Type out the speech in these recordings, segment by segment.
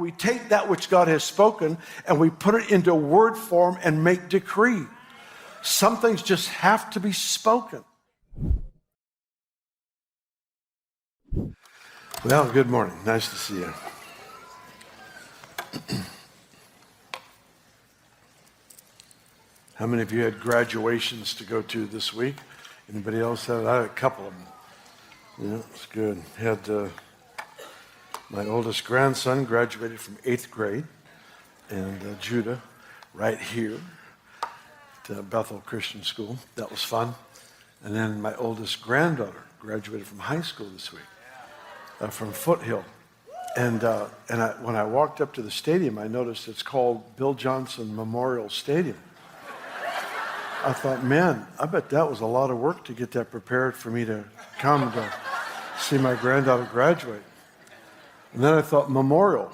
we take that which God has spoken and we put it into word form and make decree. Some things just have to be spoken. Well, good morning. Nice to see you. How many of you had graduations to go to this week? Anybody else had? I had a couple of them. Yeah, it's good. Had my oldest grandson graduated from 8th grade, and Judah, right here to Bethel Christian School. That was fun. And then my oldest granddaughter graduated from high school this week, from Foothill. And when I walked up to the stadium, I noticed it's called Bill Johnson Memorial Stadium. I thought, man, I bet that was a lot of work to get that prepared for me to come to see my granddaughter graduate. And then I thought, memorial.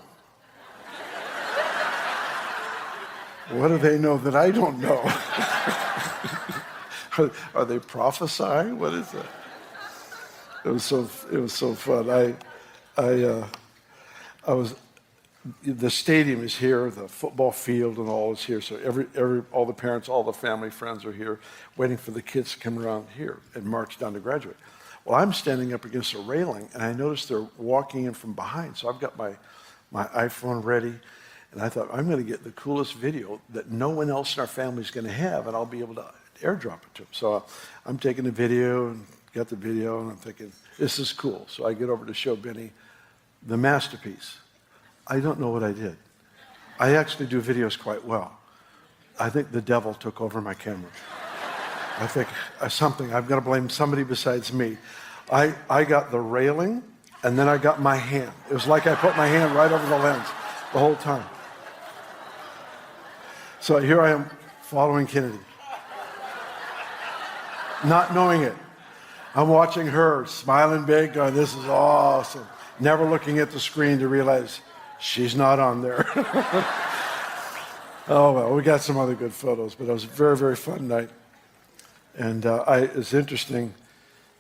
What do they know that I don't know? Are they prophesying? What is that? It was so fun. The stadium is here, the football field and all is here. So all the parents, all the family, friends are here waiting for the kids to come around here and march down to graduate. Well, I'm standing up against a railing and I noticed they're walking in from behind. So I've got my iPhone ready and I thought, I'm going to get the coolest video that no one else in our family is going to have and I'll be able to airdrop it to them. So I'm taking the video and got the video and I'm thinking, this is cool. So I get over to show Benny the masterpiece. I don't know what I did. I actually do videos quite well. I think the devil took over my camera. I think I've got to blame somebody besides me. I got the railing and then I got my hand. It was like I put my hand right over the lens the whole time. So here I am following Kennedy. Not knowing it. I'm watching her smiling big, going, this is awesome. Never looking at the screen to realize she's not on there. Oh, well, we got some other good photos, but it was a very, very fun night. And it's interesting,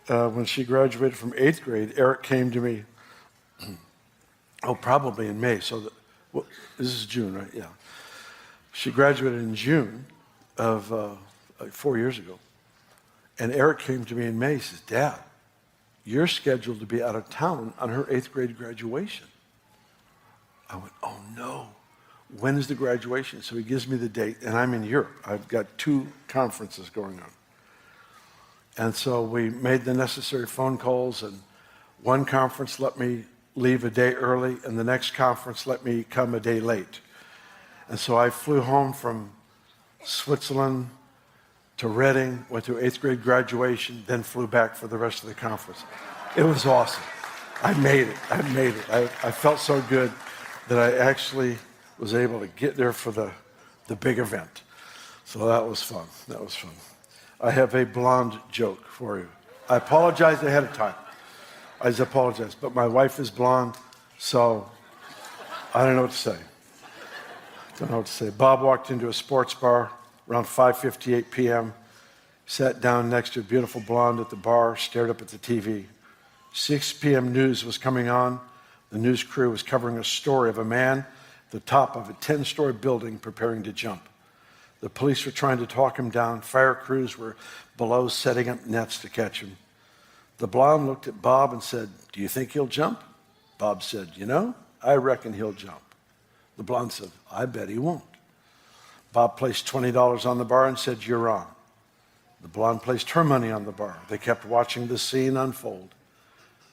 when she graduated from 8th grade, Eric came to me, probably in May. So this is June, right? Yeah. She graduated in June of 4 years ago. And Eric came to me in May. He says, Dad, you're scheduled to be out of town on her 8th grade graduation. I went, oh no, when is the graduation? So he gives me the date, and I'm in Europe. I've got 2 conferences going on. And so we made the necessary phone calls, and one conference let me leave a day early, and the next conference let me come a day late. And so I flew home from Switzerland to Reading, went to 8th grade graduation, then flew back for the rest of the conference. It was awesome. I made it. I felt so good that I actually was able to get there for the big event. So that was fun. I have a blonde joke for you. I apologize ahead of time. I just apologize. But my wife is blonde, so I don't know what to say. Bob walked into a sports bar around 5:58 p.m., sat down next to a beautiful blonde at the bar, stared up at the TV. 6 p.m. news was coming on. The news crew was covering a story of a man at the top of a 10-story building preparing to jump. The police were trying to talk him down. Fire crews were below setting up nets to catch him. The blonde looked at Bob and said, do you think he'll jump? Bob said, I reckon he'll jump. The blonde said, I bet he won't. Bob placed $20 on the bar and said, you're on. The blonde placed her money on the bar. They kept watching the scene unfold.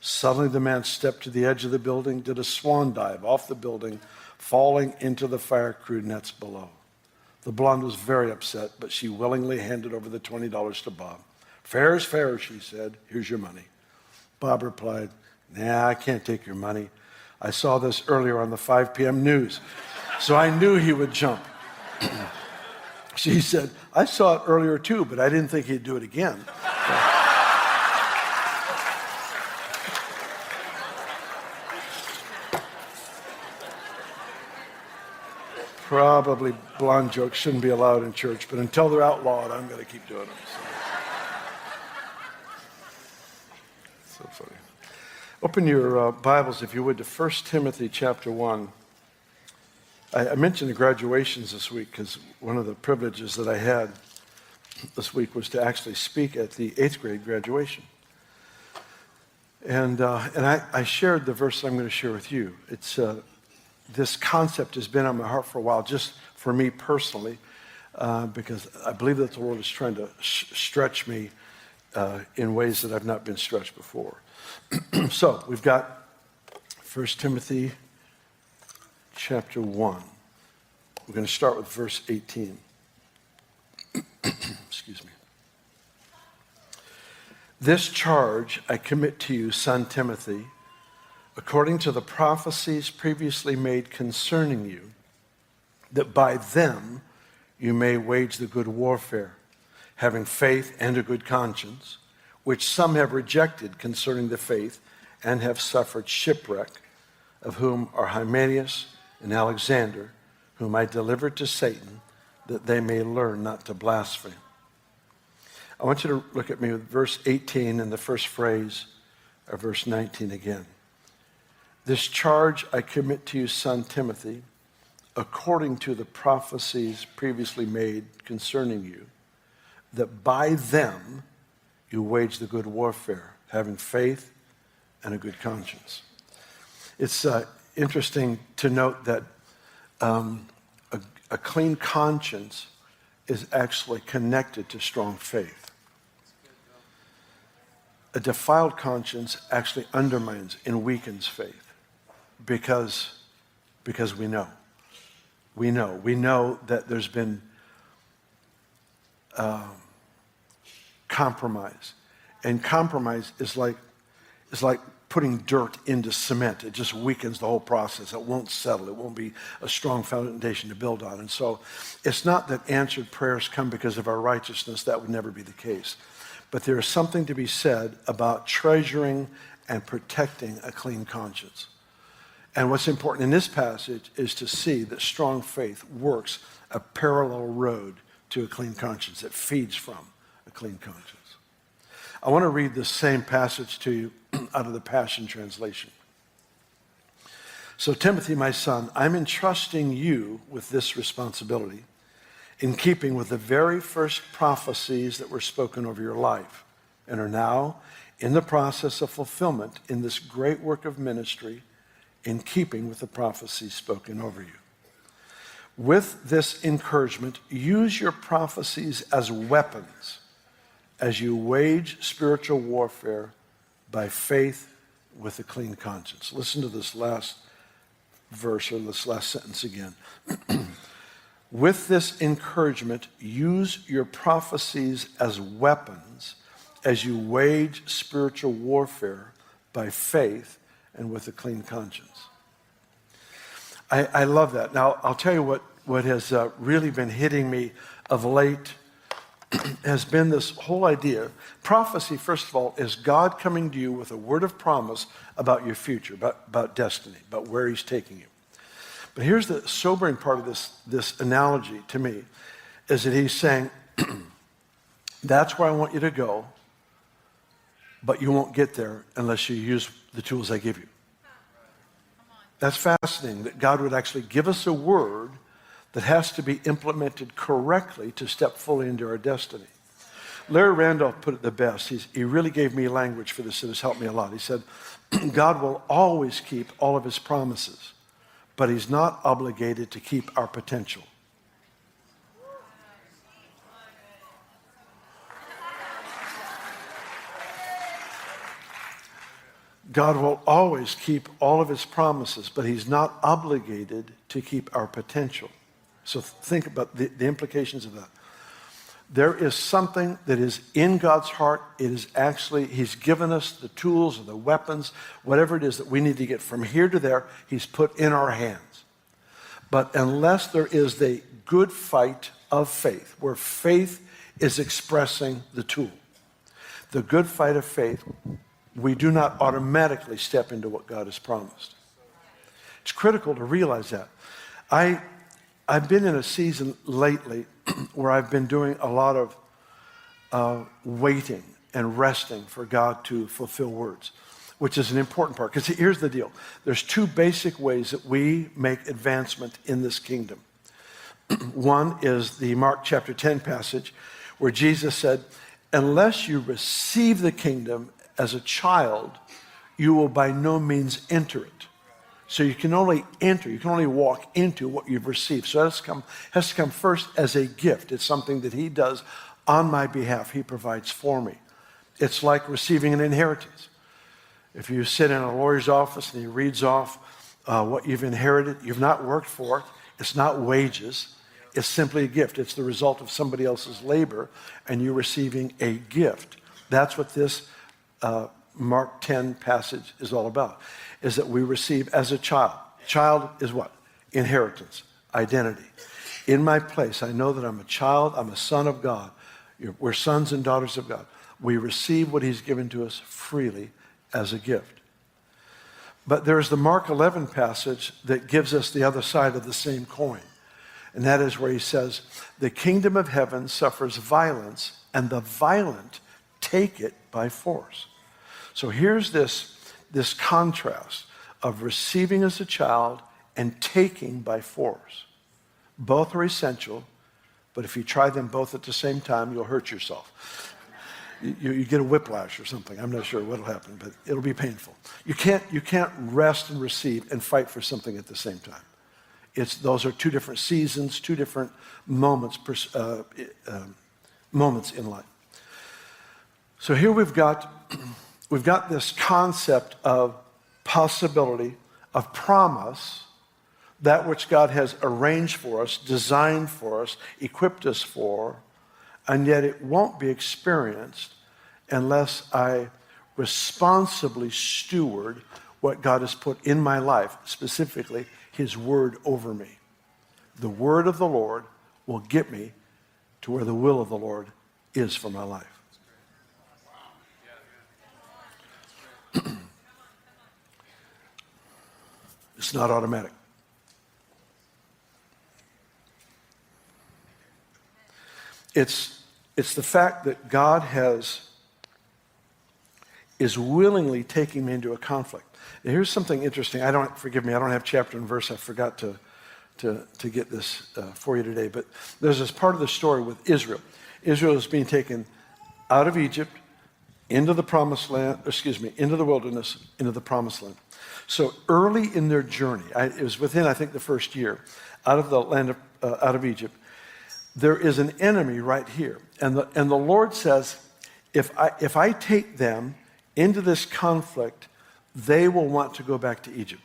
Suddenly the man stepped to the edge of the building, did a swan dive off the building, falling into the fire crew nets below. The blonde was very upset, but she willingly handed over the $20 to Bob. Fair is fair, she said. Here's your money. Bob replied, nah, I can't take your money. I saw this earlier on the 5 p.m. news, so I knew he would jump. She said, I saw it earlier too, but I didn't think he'd do it again. Probably blonde jokes shouldn't be allowed in church, but until they're outlawed, I'm going to keep doing them. So funny. Open your Bibles, if you would, to 1 Timothy chapter 1. I mentioned the graduations this week because one of the privileges that I had this week was to actually speak at the 8th grade graduation. And I shared the verse I'm going to share with you. It's this concept has been on my heart for a while, just for me personally, because I believe that the Lord is trying to stretch me in ways that I've not been stretched before. So we've got 1 Timothy chapter 1. We're going to start with verse 18. Excuse me. This charge I commit to you, son Timothy, according to the prophecies previously made concerning you, that by them you may wage the good warfare, having faith and a good conscience, which some have rejected concerning the faith and have suffered shipwreck, of whom are Hymenaeus and Alexander, whom I delivered to Satan, that they may learn not to blaspheme. I want you to look at me with verse 18 and the first phrase of verse 19 again. This charge I commit to you, son Timothy, according to the prophecies previously made concerning you, that by them you wage the good warfare, having faith and a good conscience. It's interesting to note that a clean conscience is actually connected to strong faith. A defiled conscience actually undermines and weakens faith because we know. We know that there's been compromise. And compromise is like putting dirt into cement. It just weakens the whole process. It won't settle. It won't be a strong foundation to build on. And so it's not that answered prayers come because of our righteousness. That would never be the case. But there is something to be said about treasuring and protecting a clean conscience. And what's important in this passage is to see that strong faith works a parallel road to a clean conscience. It feeds from a clean conscience. I want to read the same passage to you out of the Passion Translation. So, Timothy, my son, I'm entrusting you with this responsibility in keeping with the very first prophecies that were spoken over your life and are now in the process of fulfillment in this great work of ministry in keeping with the prophecies spoken over you. With this encouragement, use your prophecies as weapons as you wage spiritual warfare by faith with a clean conscience. Listen to this last verse or this last sentence again. With this encouragement, use your prophecies as weapons as you wage spiritual warfare by faith and with a clean conscience. I love that. Now, I'll tell you what has really been hitting me of late has been this whole idea. Prophecy, first of all, is God coming to you with a word of promise about your future, about destiny, about where he's taking you. But here's the sobering part of this analogy to me, is that he's saying, that's where I want you to go, but you won't get there unless you use the tools I give you. That's fascinating, that God would actually give us a word that has to be implemented correctly to step fully into our destiny. Larry Randolph put it the best. He really gave me language for this that has helped me a lot. He said, God will always keep all of his promises, but he's not obligated to keep our potential. God will always keep all of his promises, but he's not obligated to keep our potential. So think about the implications of that. There is something that is in God's heart. It is actually, he's given us the tools or the weapons, whatever it is that we need to get from here to there, he's put in our hands. But unless there is the good fight of faith, where faith is expressing the tool, the good fight of faith, we do not automatically step into what God has promised. It's critical to realize that. I've been in a season lately where I've been doing a lot of waiting and resting for God to fulfill words. which is an important part. Because here's the deal. There's two basic ways that we make advancement in this kingdom. One is the Mark chapter 10 passage where Jesus said, unless you receive the kingdom as a child, you will by no means enter it. So you can only enter, you can only walk into what you've received. So it has to come first as a gift. It's something that he does on my behalf. He provides for me. It's like receiving an inheritance. If you sit in a lawyer's office and he reads off what you've inherited, you've not worked for it. It's not wages. It's simply a gift. It's the result of somebody else's labor, and you're receiving a gift. That's what this Mark 10 passage is all about, is that we receive as a child. Child is what? Inheritance, identity. In my place, I know that I'm a child, I'm a son of God. We're sons and daughters of God. We receive what he's given to us freely as a gift. But there's the Mark 11 passage that gives us the other side of the same coin. And that is where he says, the kingdom of heaven suffers violence, and the violent take it by force. So here's this contrast of receiving as a child and taking by force. Both are essential, but if you try them both at the same time, you'll hurt yourself. You get a whiplash or something. I'm not sure what'll happen, but it'll be painful. You can't rest and receive and fight for something at the same time. Those are two different seasons, two different moments in life. So here we've got this concept of possibility, of promise, that which God has arranged for us, designed for us, equipped us for, and yet it won't be experienced unless I responsibly steward what God has put in my life, specifically his word over me. The word of the Lord will get me to where the will of the Lord is for my life. It's not automatic. It's the fact that God is willingly taking me into a conflict. And here's something interesting. Forgive me, I don't have chapter and verse. I forgot to get this for you today. But there's this part of the story with Israel. Israel is being taken out of Egypt into the promised land, into the wilderness, into the promised land. So early in their journey, it was within, I think, the first year, out of the land out of Egypt, there is an enemy right here. And the Lord says, if I take them into this conflict, they will want to go back to Egypt.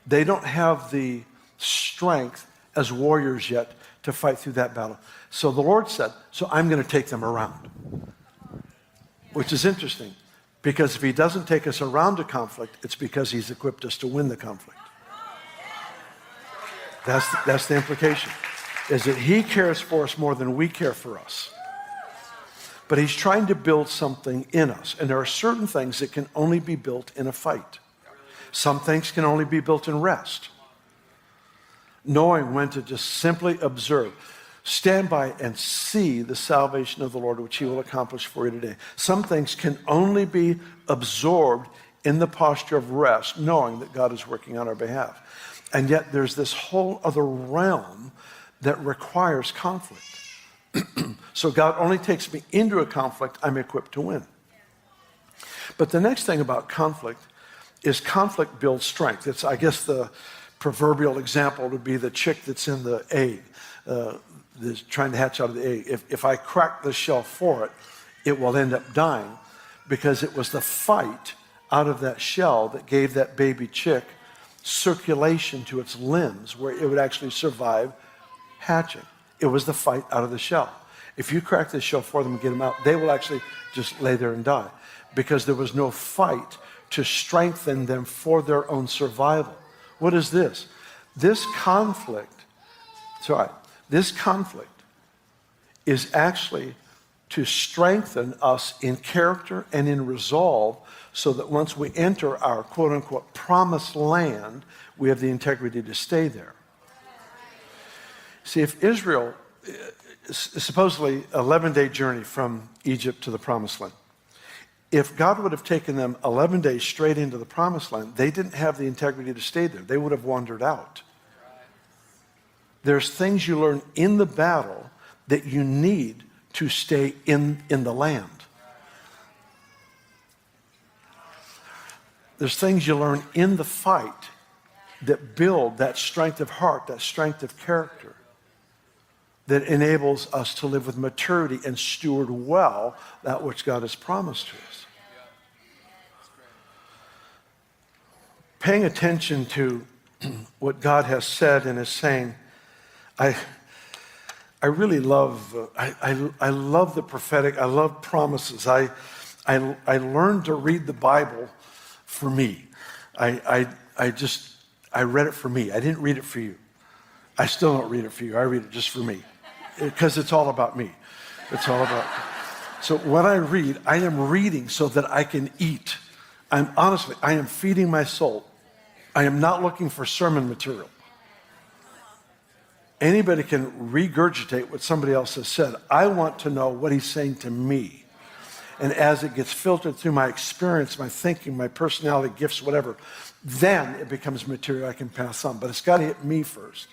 They don't have the strength as warriors yet to fight through that battle. So the Lord said, so I'm going to take them around. Which is interesting, because if he doesn't take us around a conflict, it's because he's equipped us to win the conflict. That's the implication, is that he cares for us more than we care for us. But he's trying to build something in us. And there are certain things that can only be built in a fight. Some things can only be built in rest. Knowing when to just simply observe. Stand by and see the salvation of the Lord, which he will accomplish for you today. Some things can only be absorbed in the posture of rest, knowing that God is working on our behalf. And yet there's this whole other realm that requires conflict. So God only takes me into a conflict I'm equipped to win. But the next thing about conflict is conflict builds strength. It's, I guess, the proverbial example would be the chick that's in the egg, that's trying to hatch out of the egg. If I crack the shell for it, it will end up dying because it was the fight out of that shell that gave that baby chick circulation to its limbs where it would actually survive hatching. It was the fight out of the shell. If you crack the shell for them and get them out, they will actually just lay there and die because there was no fight to strengthen them for their own survival. What is this? This conflict is actually to strengthen us in character and in resolve so that once we enter our quote-unquote promised land, we have the integrity to stay there. See, if Israel, supposedly 11-day journey from Egypt to the promised land, If God would have taken them 11 days straight into the promised land, they didn't have the integrity to stay there. They would have wandered out. There's things you learn in the battle that you need to stay in the land. There's things you learn in the fight that build that strength of heart, that strength of character, that enables us to live with maturity and steward well that which God has promised to us. Paying attention to what God has said and is saying, I really love, I love the prophetic. I love promises. I learned to read the Bible for me. I read it for me. I didn't read it for you. I still don't read it for you. I read it just for me because it's all about me. It's all about. So when I read, I am reading so that I can eat. I am feeding my soul. I am not looking for sermon material. Anybody can regurgitate what somebody else has said. I want to know what he's saying to me. And as it gets filtered through my experience, my thinking, my personality, gifts, whatever, then it becomes material I can pass on. But it's got to hit me first.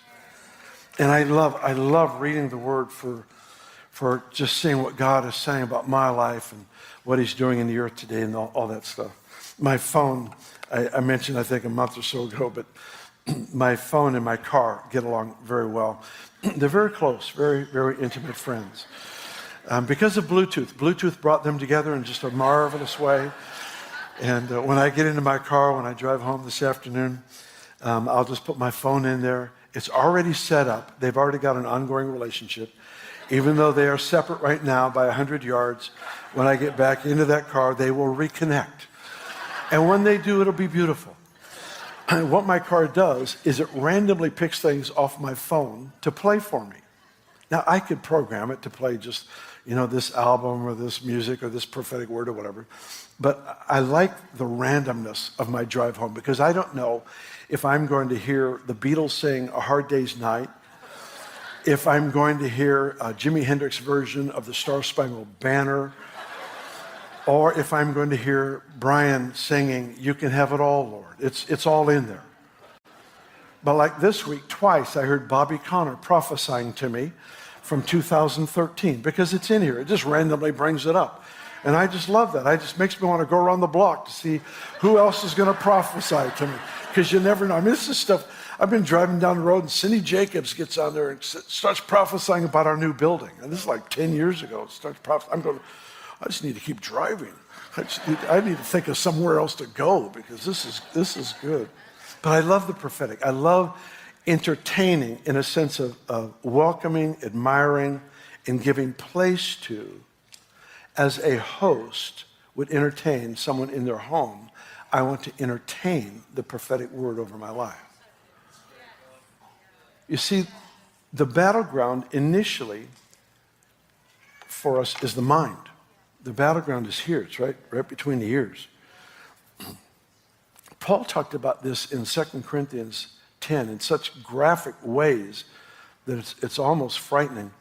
And I love reading the Word for just seeing what God is saying about my life and what he's doing in the earth today and all that stuff. My phone, I mentioned I think a month or so ago, but my phone and my car get along very well. They're very close, very, very intimate friends. Because of Bluetooth. Bluetooth brought them together in just a marvelous way. And when I get into my car, when I drive home this afternoon, I'll just put my phone in there. It's already set up. They've already got an ongoing relationship. Even though they are separate right now by 100 yards, when I get back into that car, they will reconnect. And when they do, it'll be beautiful. And what my car does is it randomly picks things off my phone to play for me. Now, I could program it to play just, this album or this music or this prophetic word or whatever. But I like the randomness of my drive home because I don't know if I'm going to hear the Beatles sing A Hard Day's Night, if I'm going to hear a Jimi Hendrix version of the Star Spangled Banner, or if I'm going to hear Brian singing, You Can Have It All, Lord. It's all in there. But like this week, twice I heard Bobby Connor prophesying to me from 2013 because it's in here. It just randomly brings it up. And I just love that. It just makes me want to go around the block to see who else is going to prophesy to me because you never know. I mean, this is stuff. I've been driving down the road and Cindy Jacobs gets on there and starts prophesying about our new building. And this is like 10 years ago. It starts prophesying. I'm going, I just need to keep driving. I need to think of somewhere else to go because this is good. But I love the prophetic. I love entertaining in a sense of welcoming, admiring, and giving place to. As a host would entertain someone in their home, I want to entertain the prophetic word over my life. You see, the battleground initially for us is the mind. The battleground is here. It's right between the ears. Paul talked about this in 2 Corinthians 10 in such graphic ways that it's almost frightening.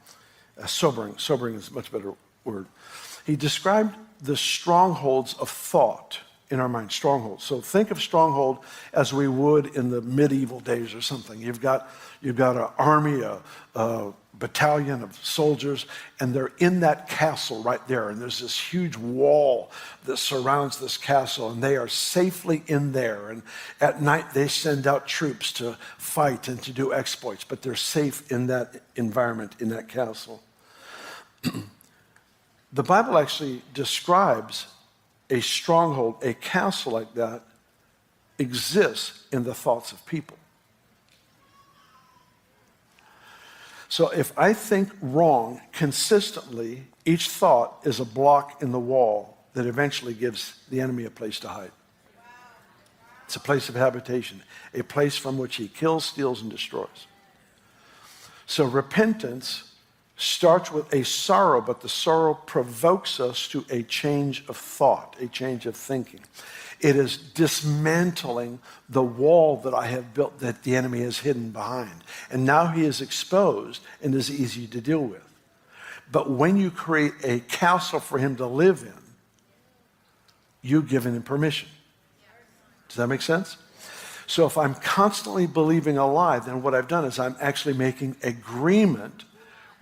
Sobering. Sobering is a much better word. He described the strongholds of thought in our mind, strongholds. So think of stronghold as we would in the medieval days or something. You've got an army, a battalion of soldiers, and they're in that castle right there. And there's this huge wall that surrounds this castle, and they are safely in there. And at night, they send out troops to fight and to do exploits, but they're safe in that environment, in that castle. The Bible actually describes a stronghold, a castle like that, exists in the thoughts of people. So if I think wrong consistently, each thought is a block in the wall that eventually gives the enemy a place to hide. It's a place of habitation, a place from which he kills, steals, and destroys. So repentance starts with a sorrow, but the sorrow provokes us to a change of thought, a change of thinking. It is dismantling the wall that I have built that the enemy has hidden behind. And now he is exposed and is easy to deal with. But when you create a castle for him to live in, you giving him permission. Does that make sense? So if I'm constantly believing a lie, then what I've done is I'm actually making agreement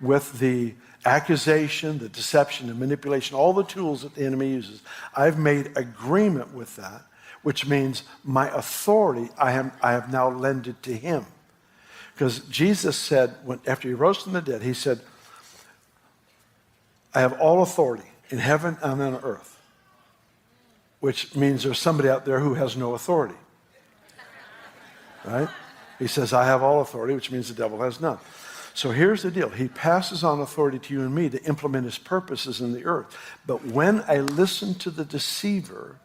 with the accusation, the deception, the manipulation, all the tools that the enemy uses. I've made agreement with that, which means my authority I have now lended to him. Because Jesus said, after he rose from the dead, he said, I have all authority in heaven and on earth, which means there's somebody out there who has no authority. Right? He says, I have all authority, which means the devil has none. So here's the deal. He passes on authority to you and me to implement his purposes in the earth. But when I listen to the deceiver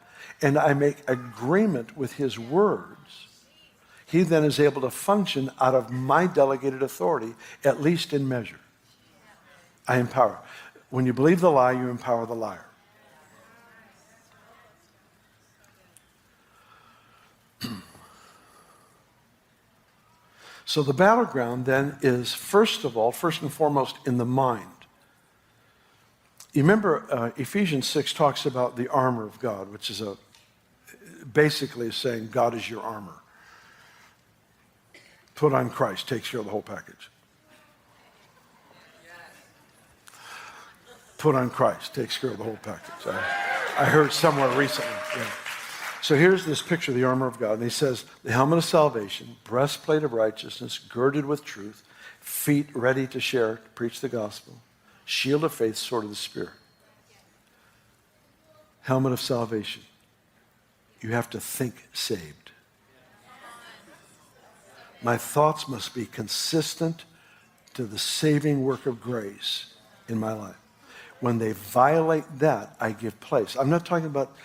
and I make agreement with his words, he then is able to function out of my delegated authority, at least in measure. I empower. When you believe the lie, you empower the liar. So the battleground then is, first and foremost, in the mind. You remember Ephesians 6 talks about the armor of God, which is basically saying God is your armor. Put on Christ, takes care of the whole package. Put on Christ, takes care of the whole package. I heard somewhere recently. Yeah. So here's this picture of the armor of God. And he says, the helmet of salvation, breastplate of righteousness, girded with truth, feet ready to share, to preach the gospel, shield of faith, sword of the Spirit. Helmet of salvation. You have to think saved. My thoughts must be consistent to the saving work of grace in my life. When they violate that, I give place. I'm not talking about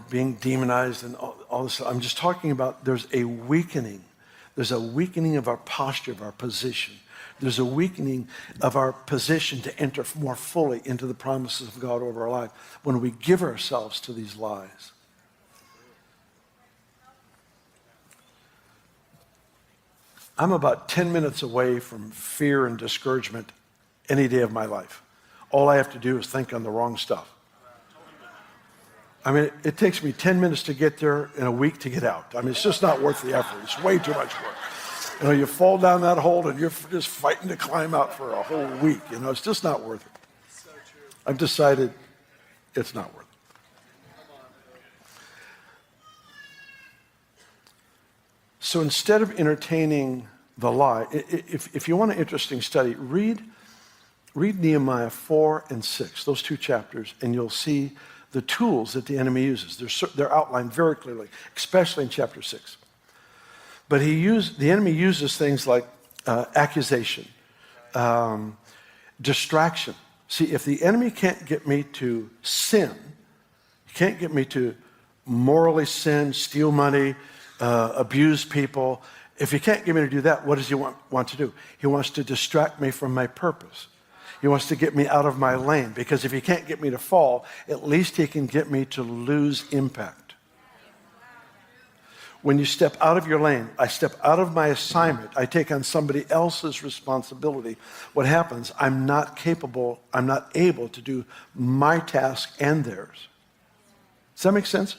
being demonized and all this. I'm just talking about there's a weakening. There's a weakening of our posture, of our position. There's a weakening of our position to enter more fully into the promises of God over our life when we give ourselves to these lies. I'm about 10 minutes away from fear and discouragement any day of my life. All I have to do is think on the wrong stuff. I mean, it takes me 10 minutes to get there and a week to get out. I mean, it's just not worth the effort. It's way too much work. You fall down that hole and you're just fighting to climb out for a whole week. It's just not worth it. I've decided it's not worth it. So instead of entertaining the lie, if you want an interesting study, read Nehemiah 4 and 6, those two chapters, and you'll see the tools that the enemy uses. They're outlined very clearly, especially in chapter 6. But the enemy uses things like accusation, distraction. See, if the enemy can't get me to sin, he can't get me to morally sin, steal money, abuse people. If he can't get me to do that, what does he want to do? He wants to distract me from my purpose. He wants to get me out of my lane, because if he can't get me to fall, at least he can get me to lose impact. When you step out of your lane, I step out of my assignment, I take on somebody else's responsibility. What happens? I'm not able to do my task and theirs. Does that make sense?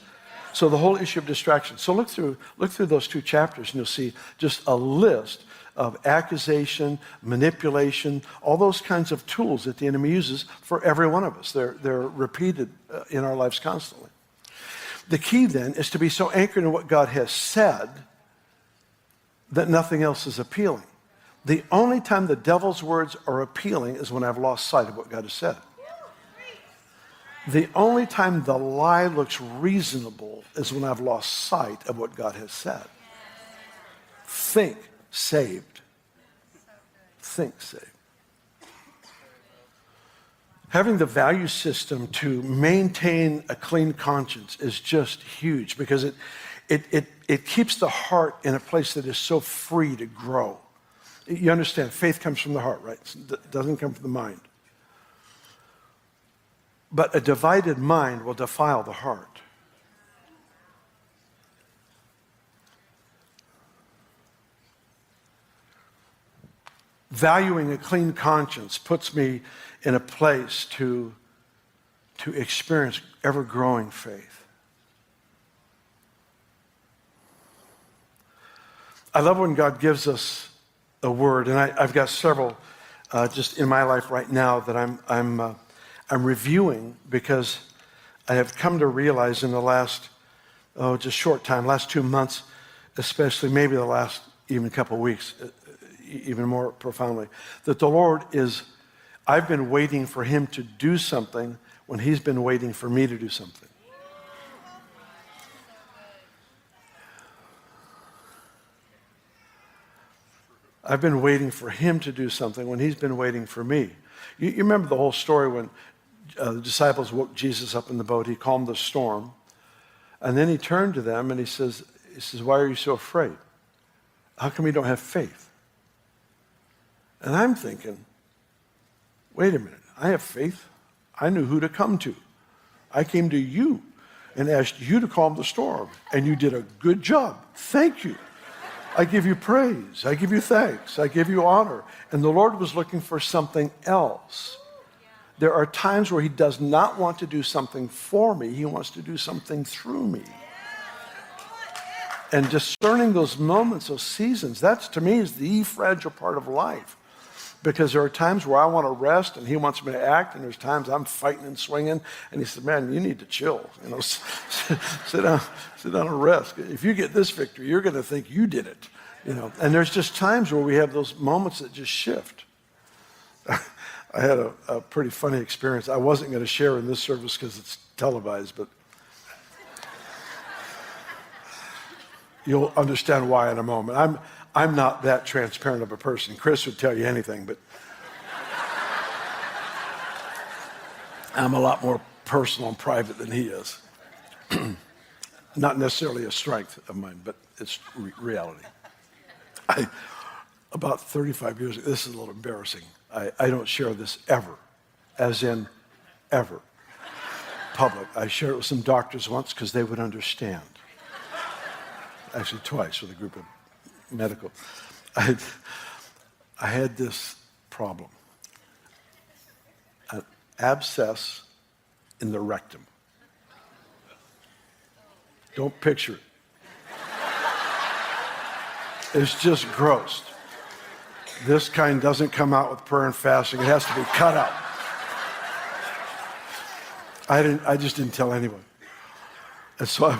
So the whole issue of distraction. So look through those two chapters and you'll see just a list of accusation, manipulation, all those kinds of tools that the enemy uses for every one of us. They're repeated in our lives constantly. The key then is to be so anchored in what God has said that nothing else is appealing. The only time the devil's words are appealing is when I've lost sight of what God has said. The only time the lie looks reasonable is when I've lost sight of what God has said. Think saved. Think saved. Having the value system to maintain a clean conscience is just huge, because it keeps the heart in a place that is so free to grow. You understand, faith comes from the heart, right? It doesn't come from the mind. But a divided mind will defile the heart. Valuing a clean conscience puts me in a place to to experience ever-growing faith. I love when God gives us a word, and I've got several just in my life right now that I'm reviewing, because I have come to realize in the last, just short time, last 2 months, especially maybe the last even couple of weeks, even more profoundly, that the Lord I've been waiting for him to do something when he's been waiting for me to do something. I've been waiting for him to do something when he's been waiting for me. You remember the whole story when the disciples woke Jesus up in the boat. He calmed the storm. And then he turned to them and he says, why are you so afraid? How come you don't have faith? And I'm thinking, wait a minute, I have faith. I knew who to come to. I came to you and asked you to calm the storm, and you did a good job. Thank you. I give you praise. I give you thanks. I give you honor. And the Lord was looking for something else. There are times where he does not want to do something for me. He wants to do something through me. And discerning those moments, those seasons, that's to me is the fragile part of life. Because there are times where I want to rest and he wants me to act, and there's times I'm fighting and swinging, and he said, man, you need to chill. Sit down and rest. If you get this victory, you're going to think you did it. And there's just times where we have those moments that just shift. I had a pretty funny experience. I wasn't going to share in this service because it's televised, but you'll understand why in a moment. I'm not that transparent of a person. Chris would tell you anything, but I'm a lot more personal and private than he is. Not necessarily a strength of mine, but it's reality. About 35 years ago, this is a little embarrassing. I don't share this ever, as in ever, public. I shared it with some doctors once because they would understand. Actually, twice with a group of medical. I had this problem. An abscess in the rectum. Don't picture it. It's just gross. This kind doesn't come out with prayer and fasting. It has to be cut out. I just didn't tell anyone. And so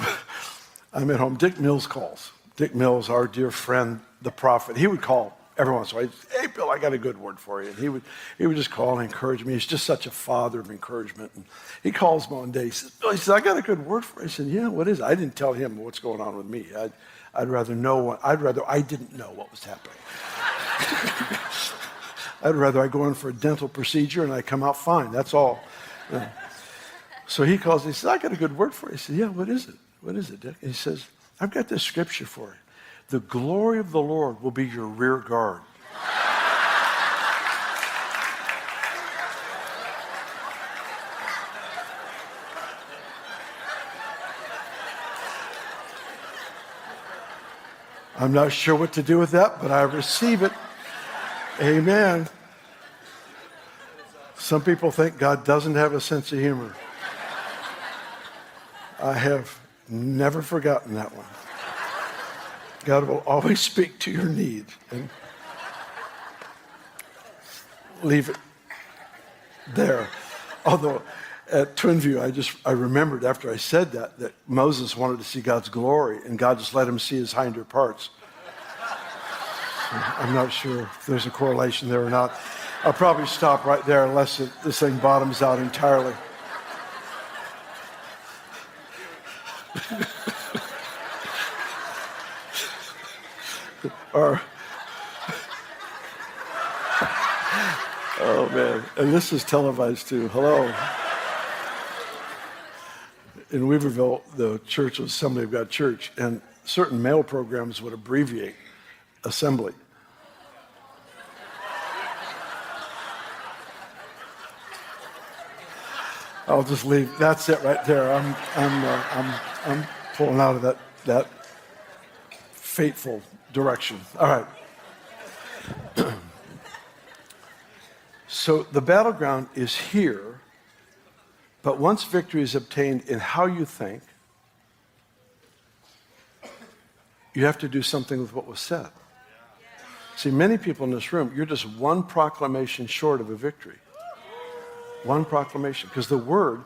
I'm at home. Dick Mills calls. Dick Mills, our dear friend, the prophet, he would call every once in a while. Hey, Bill, I got a good word for you. And he would just call and encourage me. He's just such a father of encouragement. And he calls me one day. He says, I got a good word for you. I said, yeah, what is it? I didn't tell him what's going on with me. I'd rather I didn't know what was happening. I'd rather I go in for a dental procedure and I come out fine. That's all. Yeah. So he calls. He says, I got a good word for you. I said, yeah, what is it? What is it, Dick? And he says, I've got this scripture for you. The glory of the Lord will be your rear guard. I'm not sure what to do with that, but I receive it. Amen. Some people think God doesn't have a sense of humor. I have never forgotten that one. God will always speak to your need and leave it there. Although at Twinview, I remembered after I said that Moses wanted to see God's glory, and God just let him see his hinder parts. So I'm not sure if there's a correlation there or not. I'll probably stop right there unless this thing bottoms out entirely. Oh man, and this is televised too. Hello. In Weaverville, the church was Assembly of God Church, and certain mail programs would abbreviate assembly. I'll just leave. That's it right there. I'm pulling out of that fateful direction. All right. So the battleground is here But once victory is obtained in how you think, you have to do something with what was said. See, many people in this room, you're just one proclamation short of a victory. One proclamation. Because the word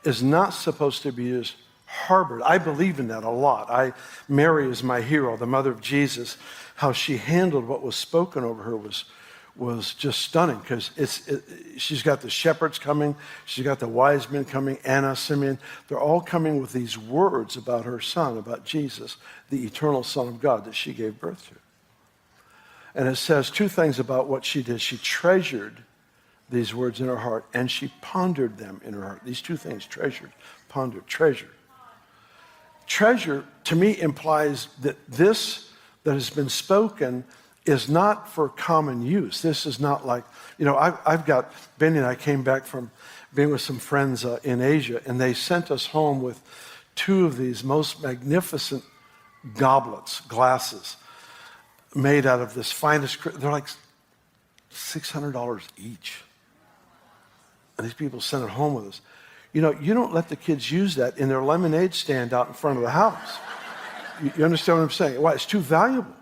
is not supposed to be as harbored. I believe in that a lot. Mary is my hero, the mother of Jesus. How she handled what was spoken over her was just stunning, because she's got the shepherds coming, she's got the wise men coming, Anna, Simeon. They're all coming with these words about her son, about Jesus, the eternal Son of God that she gave birth to. And it says two things about what she did. She treasured these words in her heart, and she pondered them in her heart. These two things, treasured, pondered, treasured. Treasure, to me, implies that this that has been spoken is not for common use. This is not like, Benny and I came back from being with some friends in Asia, and they sent us home with two of these most magnificent goblets, glasses, made out of this finest, they're like $600 each. And these people sent it home with us. You don't let the kids use that in their lemonade stand out in front of the house. You understand what I'm saying? Why? It's too valuable.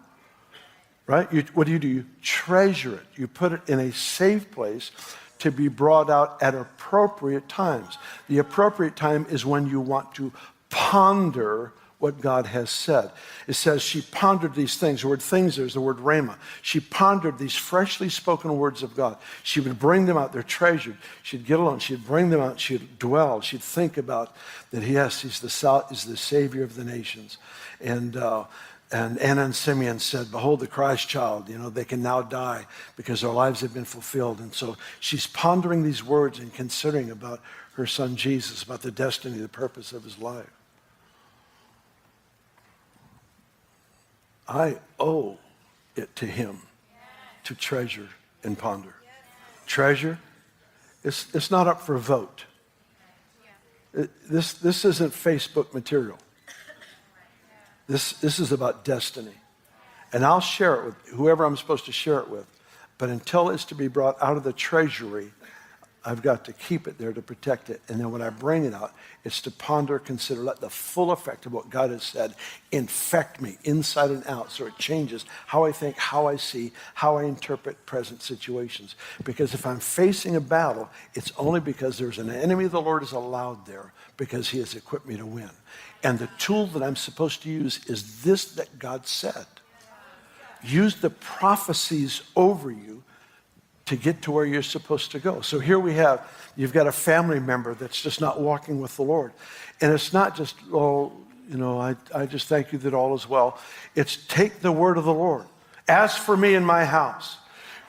Right? What do? You treasure it. You put it in a safe place to be brought out at appropriate times. The appropriate time is when you want to ponder what God has said. It says she pondered these things. The word things, there's the word rhema. She pondered these freshly spoken words of God. She would bring them out. They're treasured. She'd get alone. She'd bring them out. She'd dwell. She'd think about that, yes, he's the Savior of the nations. And Anna and Simeon said, behold the Christ child, they can now die because their lives have been fulfilled. And so she's pondering these words and considering about her son Jesus, about the destiny, the purpose of his life. I owe it to him to treasure and ponder. Treasure, it's not up for a vote. This isn't Facebook material. This is about destiny. And I'll share it with whoever I'm supposed to share it with. But until it's to be brought out of the treasury, I've got to keep it there to protect it. And then when I bring it out, it's to ponder, consider, let the full effect of what God has said infect me inside and out, so it changes how I think, how I see, how I interpret present situations. Because if I'm facing a battle, it's only because there's an enemy the Lord has allowed there, because he has equipped me to win. And the tool that I'm supposed to use is this that God said. Use the prophecies over you to get to where you're supposed to go. So here you've got a family member that's just not walking with the Lord. And it's not just, I just thank you that all is well. It's take the word of the Lord. As for me and my house,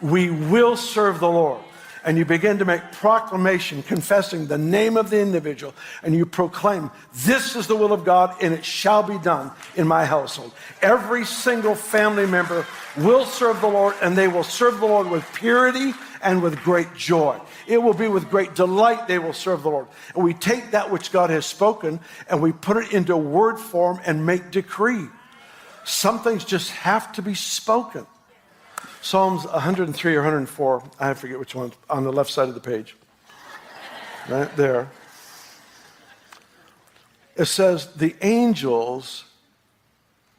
we will serve the Lord. And you begin to make proclamation, confessing the name of the individual, and you proclaim, this is the will of God, and it shall be done in my household. Every single family member will serve the Lord, and they will serve the Lord with purity and with great joy. It will be with great delight they will serve the Lord. And we take that which God has spoken, and we put it into word form and make decree. Some things just have to be spoken. Psalms 103 or 104, I forget which one, on the left side of the page. Right there. It says, the angels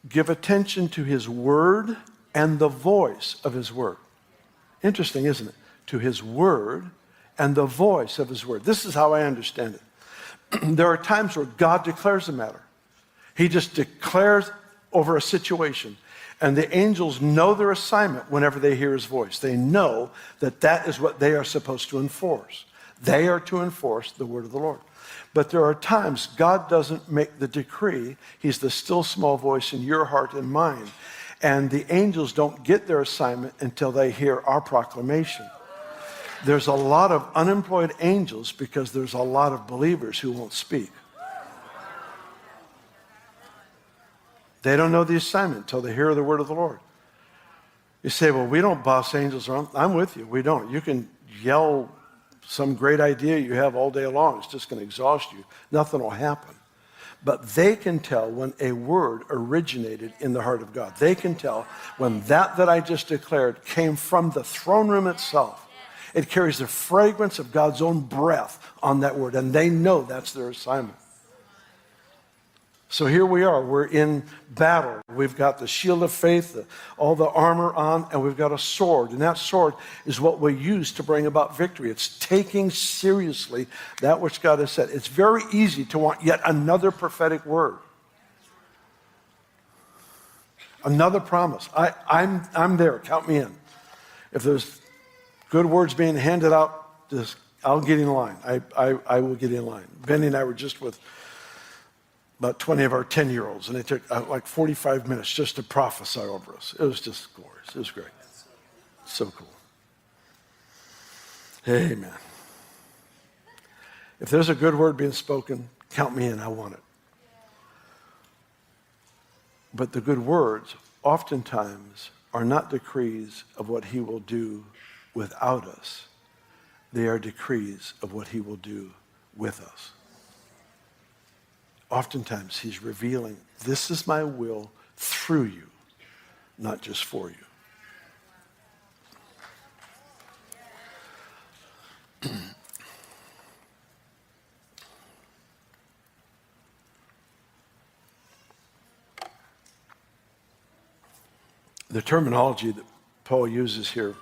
give attention to his word and the voice of his word. Interesting, isn't it? To his word and the voice of his word. This is how I understand it. There are times where God declares a matter. He just declares over a situation. And the angels know their assignment whenever they hear his voice. They know that that is what they are supposed to enforce. They are to enforce the word of the Lord. But there are times God doesn't make the decree. He's the still small voice in your heart and mine. And the angels don't get their assignment until they hear our proclamation. There's a lot of unemployed angels because there's a lot of believers who won't speak. They don't know the assignment until they hear the word of the Lord. You say, well, we don't boss angels around. I'm with you. We don't. You can yell some great idea you have all day long. It's just going to exhaust you. Nothing will happen. But they can tell when a word originated in the heart of God. They can tell when that I just declared came from the throne room itself. It carries the fragrance of God's own breath on that word, and they know that's their assignment. So here we are. We're in battle. We've got the shield of faith, all the armor on, and we've got a sword. And that sword is what we use to bring about victory. It's taking seriously that which God has said. It's very easy to want yet another prophetic word. Another promise. I'm there. Count me in. If there's good words being handed out, I'll get in line. I will get in line. Benny and I were just with about 20 of our 10-year-olds, and they took like 45 minutes just to prophesy over us. It was just glorious. It was great. So cool. Amen. If there's a good word being spoken, count me in. I want it. But the good words oftentimes are not decrees of what he will do without us. They are decrees of what he will do with us. Oftentimes he's revealing, this is my will through you, not just for you. The terminology that Paul uses here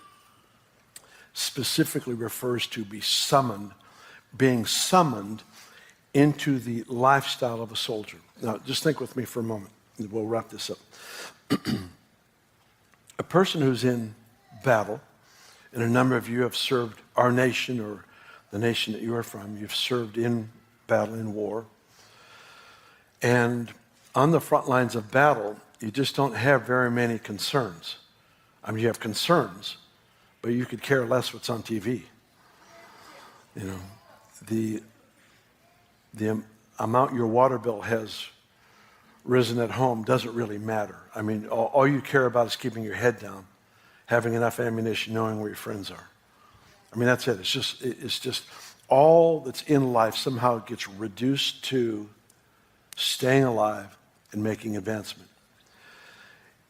specifically refers to being summoned into the lifestyle of a soldier. Now, just think with me for a moment, and we'll wrap this up. A person who's in battle, and a number of you have served our nation or the nation that you are from, you've served in battle, in war. And on the front lines of battle, you just don't have very many concerns. I mean, you have concerns, but you could care less what's on TV. You know, the amount your water bill has risen at home doesn't really matter. I mean, all you care about is keeping your head down, having enough ammunition, knowing where your friends are. I mean, that's it. It's just all that's in life somehow gets reduced to staying alive and making advancement.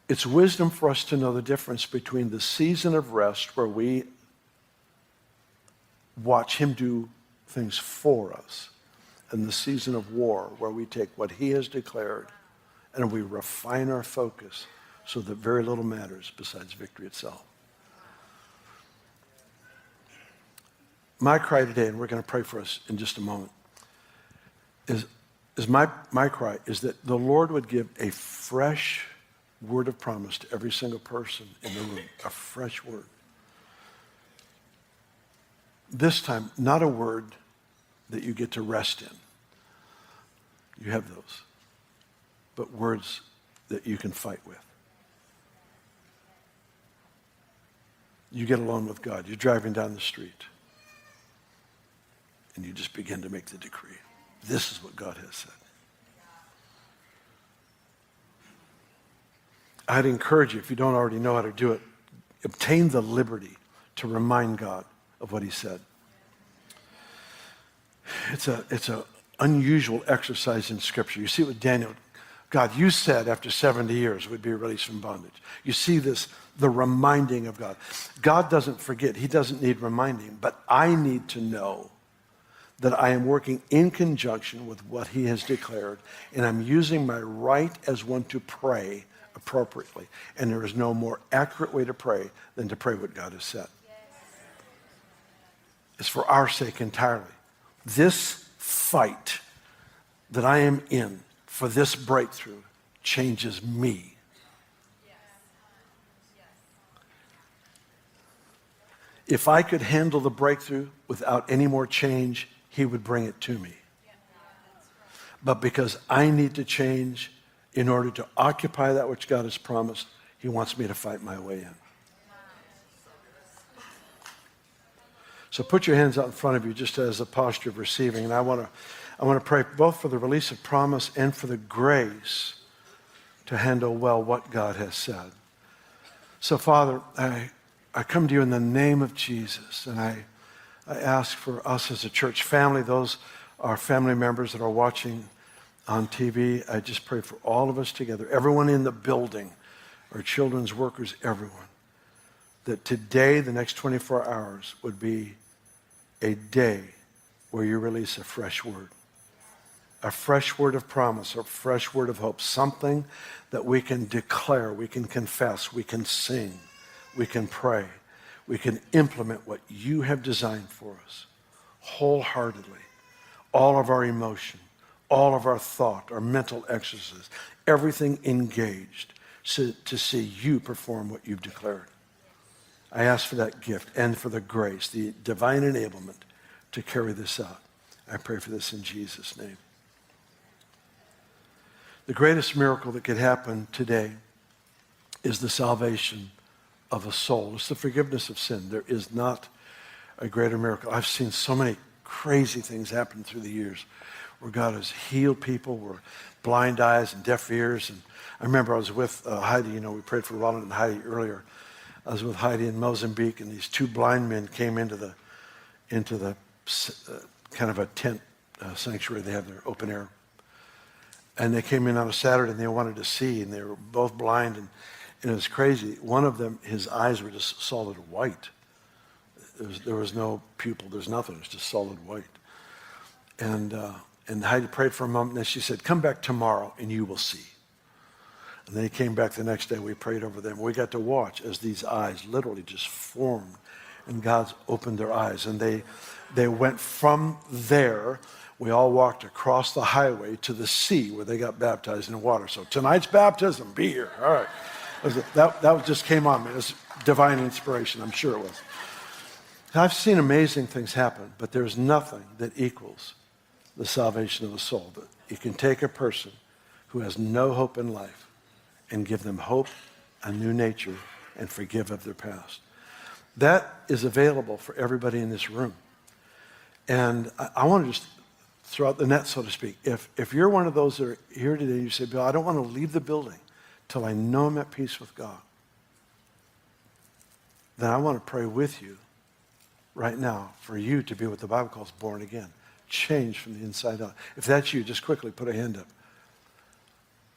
It's wisdom for us to know the difference between the season of rest where we watch him do things for us and the season of war where we take what he has declared and we refine our focus so that very little matters besides victory itself. My cry today, and we're going to pray for us in just a moment, is my cry is that the Lord would give a fresh word of promise to every single person in the room, a fresh word. This time, not a word that you get to rest in. You have those. But words that you can fight with. You get alone with God. You're driving down the street. And you just begin to make the decree. This is what God has said. I'd encourage you, if you don't already know how to do it, obtain the liberty to remind God of what he said. It's a unusual exercise in Scripture. You see with Daniel, God, you said after 70 years we'd be released from bondage. You see this, the reminding of God. God doesn't forget. He doesn't need reminding. But I need to know that I am working in conjunction with what he has declared, and I'm using my right as one to pray appropriately. And there is no more accurate way to pray than to pray what God has said. It's for our sake entirely. This fight that I am in for this breakthrough changes me. If I could handle the breakthrough without any more change, he would bring it to me. But because I need to change in order to occupy that which God has promised, he wants me to fight my way in. So put your hands out in front of you just as a posture of receiving. And I want to pray both for the release of promise and for the grace to handle well what God has said. So Father, I come to you in the name of Jesus, and I ask for us as a church family, those are family members that are watching on TV. I just pray for all of us together, everyone in the building, our children's workers, everyone. that today, the next 24 hours, would be a day where you release a fresh word of promise, a fresh word of hope, something that we can declare, we can confess, we can sing, we can pray, we can implement what you have designed for us wholeheartedly. All of our emotion, all of our thought, our mental exercise, everything engaged to see you perform what you've declared. I ask for that gift and for the grace, the divine enablement to carry this out. I pray for this in Jesus' name. The greatest miracle that could happen today is the salvation of a soul. It's the forgiveness of sin. There is not a greater miracle. I've seen so many crazy things happen through the years where God has healed people, where blind eyes and deaf ears. And I remember I was with Heidi. You know, we prayed for Ronald and Heidi earlier. I was with Heidi in Mozambique, and these two blind men came into the kind of a tent sanctuary. They have their open air. And they came in on a Saturday, and they wanted to see, and they were both blind, and it was crazy. One of them, his eyes were just solid white. There was no pupil. There's nothing. It was just solid white. And Heidi prayed for a moment, and then she said, "Come back tomorrow, and you will see." And they came back the next day. We prayed over them. We got to watch as these eyes literally just formed, and God's opened their eyes. And they went from there. We all walked across the highway to the sea where they got baptized in water. So tonight's baptism, be here. All right. That just came on me. It was divine inspiration. I'm sure it was. I've seen amazing things happen, but there's nothing that equals the salvation of a soul. That you can take a person who has no hope in life and give them hope, a new nature, and forgive of their past. That is available for everybody in this room. And I want to just throw out the net, so to speak. If you're one of those that are here today, you say, "Bill, I don't want to leave the building till I know I'm at peace with God," then I want to pray with you right now for you to be what the Bible calls born again, changed from the inside out. If that's you, just quickly put a hand up.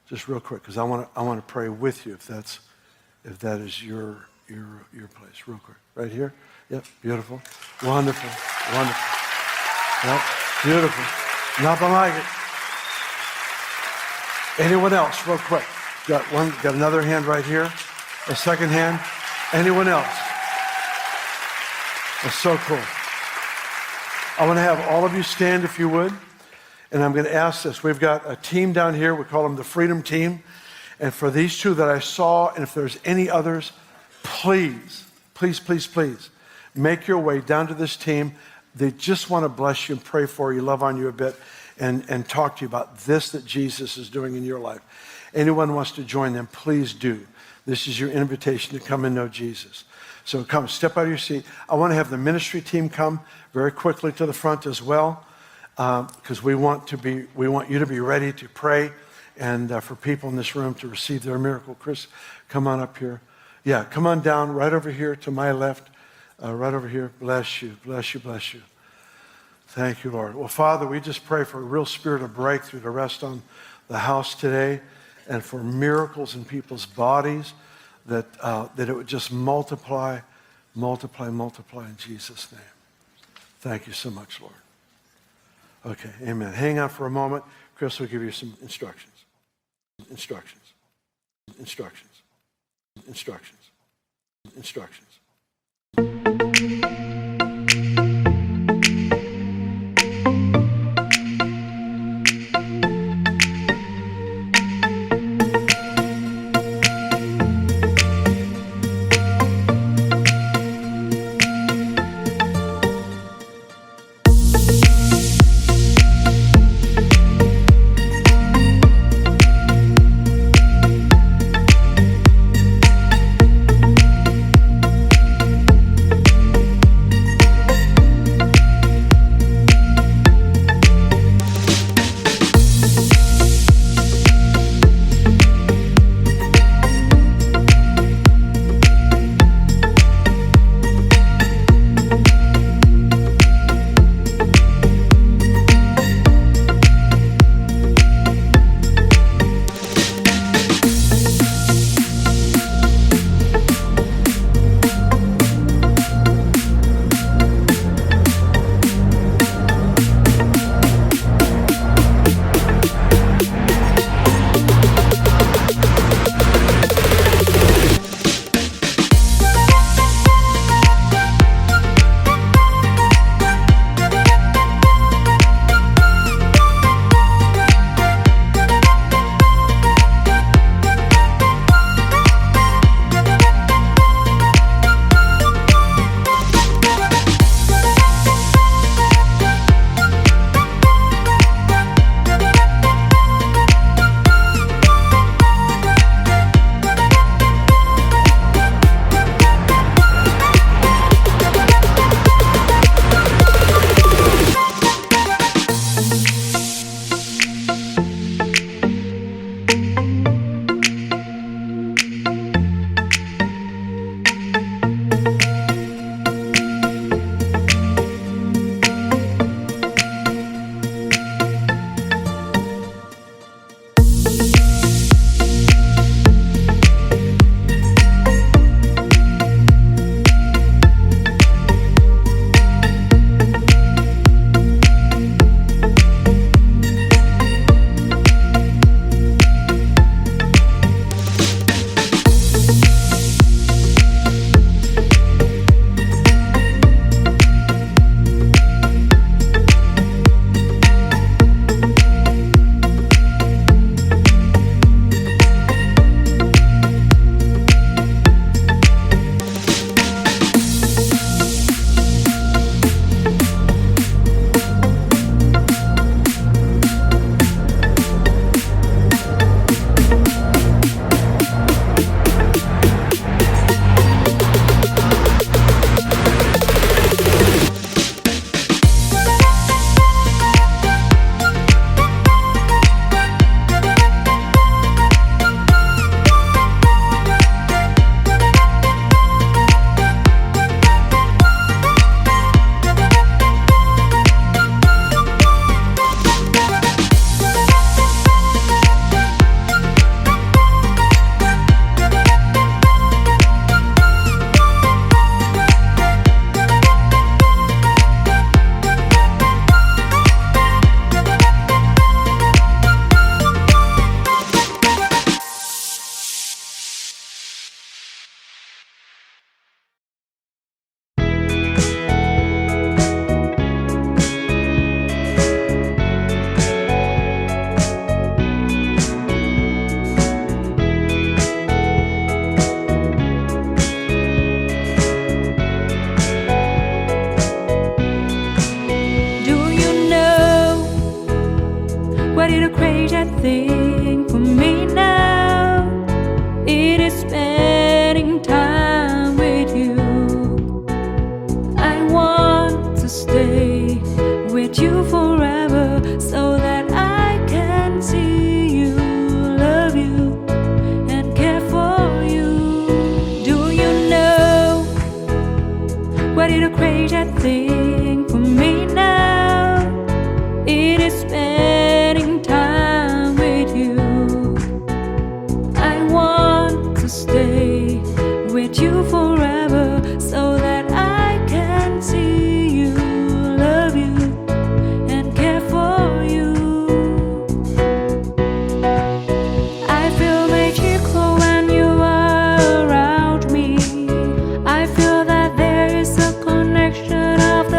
Just real quick, because I want to pray with you if that is your place. Real quick. Right here? Yep, beautiful. Wonderful. Yep, beautiful. Nothing like it. Anyone else, real quick? Got another hand right here. A second hand. Anyone else? That's so cool. I want to have all of you stand if you would. And I'm going to ask this. We've got a team down here. We call them the Freedom Team. And for these two that I saw, and if there's any others, please make your way down to this team. They just want to bless you and pray for you, love on you a bit, and talk to you about this that Jesus is doing in your life. Anyone wants to join them, please do. This is your invitation to come and know Jesus. So come, step out of your seat. I want to have the ministry team come very quickly to the front as well, because we want you to be ready to pray and for people in this room to receive their miracle. Chris, come on up here. Yeah, come on down right over here to my left. Right over here. Bless you. Thank you, Lord. Well, Father, we just pray for a real spirit of breakthrough to rest on the house today, and for miracles in people's bodies, that it would just multiply in Jesus' name. Thank you so much, Lord. Okay, amen. Hang on for a moment. Chris will give you some instructions. favorite thing for me now, it is spending time with you. I want to stay with you forever so that I can see you, love you, and care for you. I feel magical when you are around me. I feel that there is a connection of the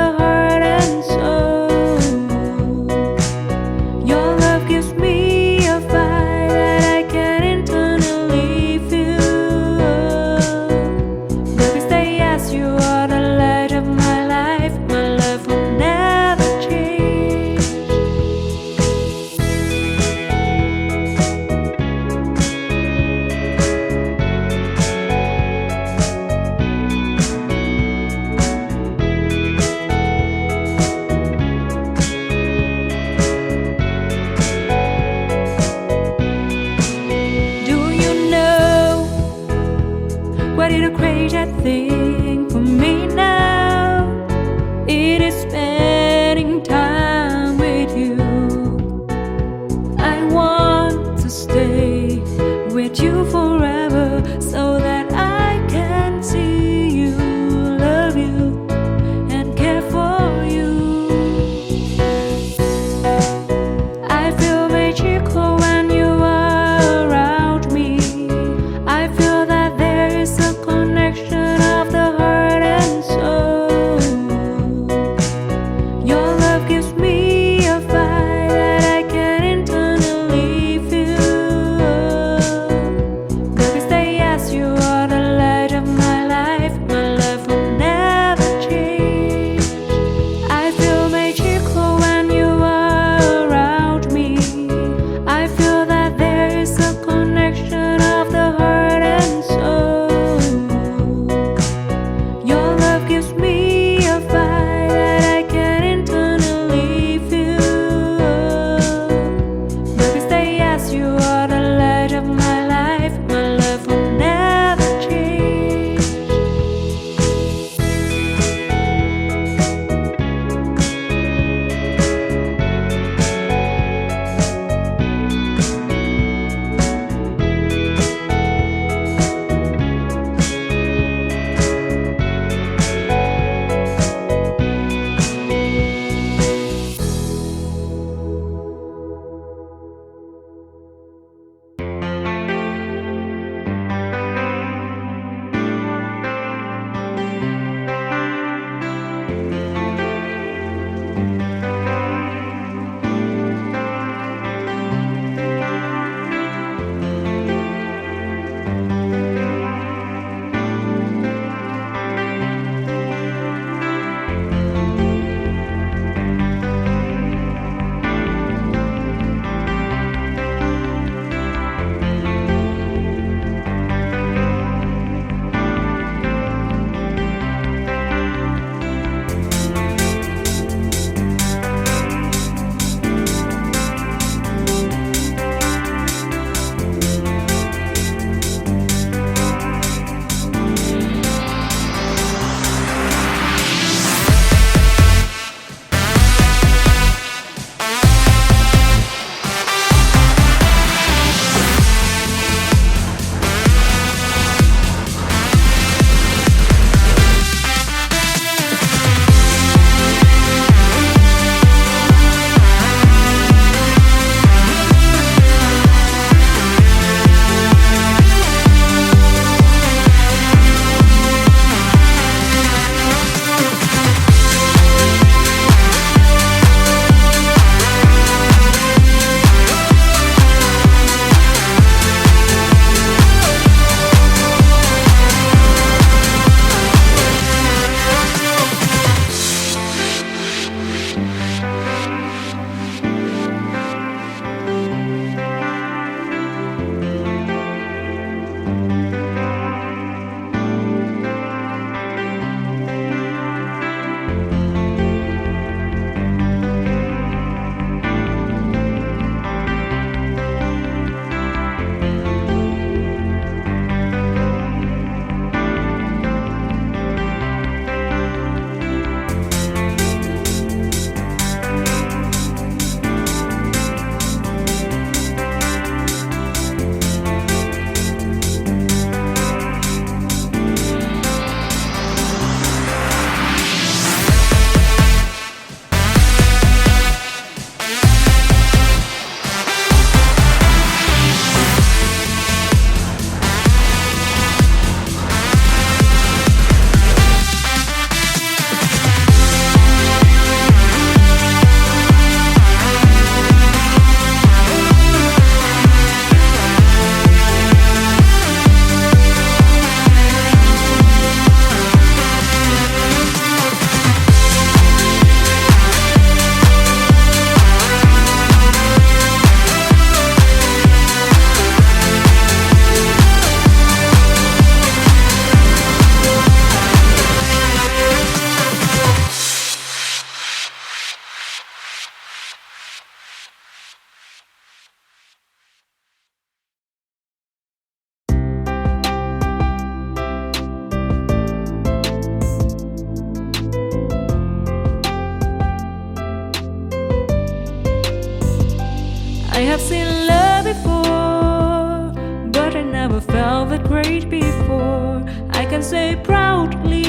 great before. I can say proudly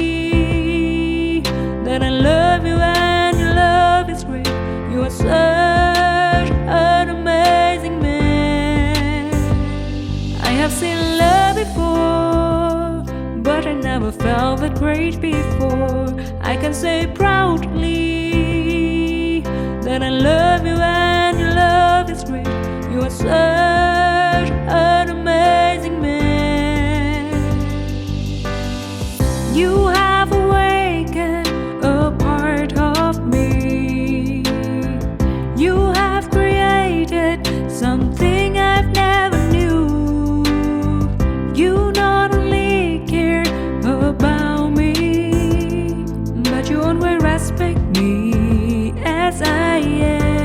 that I love you and your love is great. You are such an amazing man. I have seen love before, but I never felt that great before. I can say proudly that I love you and your love is great. You are such an amazing man. You have awakened a part of me. You have created something I've never knew. You not only care about me, but you always respect me as I am.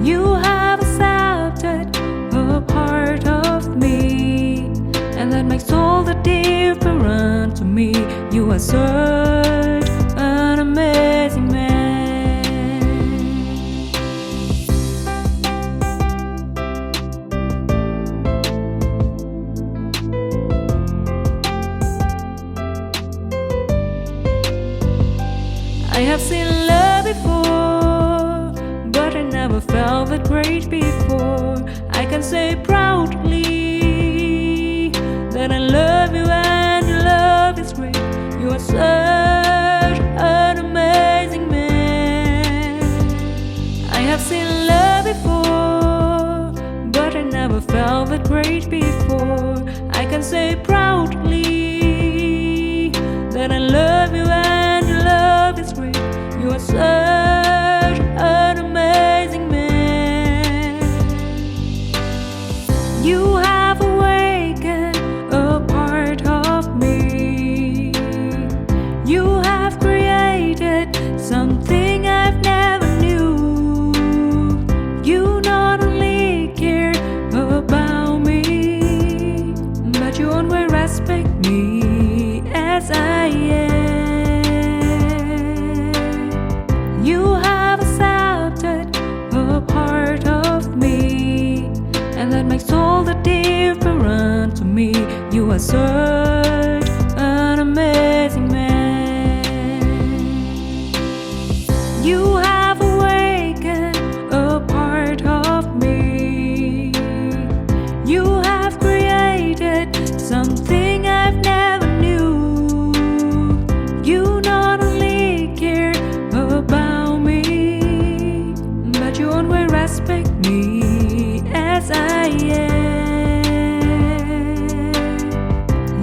You have accepted a part of me, and that makes all the difference to me. You are such an amazing man. I have seen love before, but I never felt that great before. I can say proudly that I love you and your love is great. You are such an amazing man. I have seen love before, but I never felt that great before. I can say proudly that I love you and your love is great. You are such an amazing man. You have awakened a part of me. You have created something I've never knew. You not only care about me, but you always respect me as I am. You have accepted a part of me, and that makes all the difference to me. You are such an amazing man. You have awakened a part of me. You have created something I've never knew. You not only care about me, but you always respect me as I am. You have accepted a part of me, and that makes all the difference to me. You are such an amazing man. You have awakened a part of me, and that makes all the difference to me. You are such an amazing man. You have awakened a part of me. You have created something I've never knew. You not only care about me, but you always respect me as I am.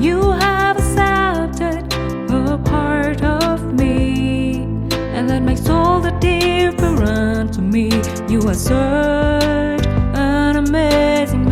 You have accepted a part of me, and that makes all the difference to me. You are such an amazing